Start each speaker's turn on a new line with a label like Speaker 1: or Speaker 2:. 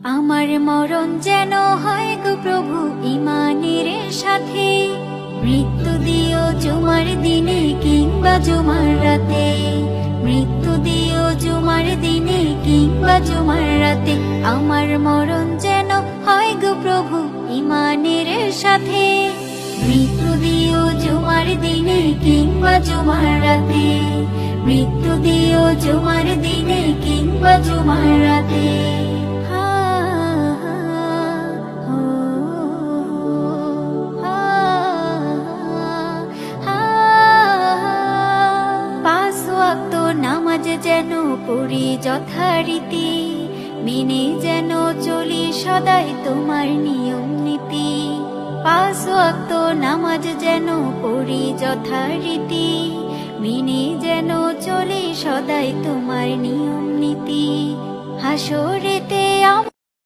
Speaker 1: আমার মরণ যেন হয় গো প্রভু ইমানের সাথে, মৃত্যু দিও জুমার দিনে কিংবা জুমার রাতে, মৃত্যু দিও জুমার দিনে কিংবা জুমার রাতে। আমার মরণ যেন হয় গো প্রভু ইমানের সাথে, মৃত্যু দিও জুমার দিনে কিংবা জুমার রাতে, মৃত্যু দিও জুমার দিনে কিংবা জুমার রাতে। পাঁচ ওয়াক্ত নামাজ যেন পড়ি যথারীতি, মেনে যেন চলি সদাই তোমার নিয়ম নীতি। পাঁচ ওয়াক্ত নামাজ যেন পড়ি যথারীতি, মেনে যেন চলি সদাই তোমার নিয়ম নীতি। হাসরেতে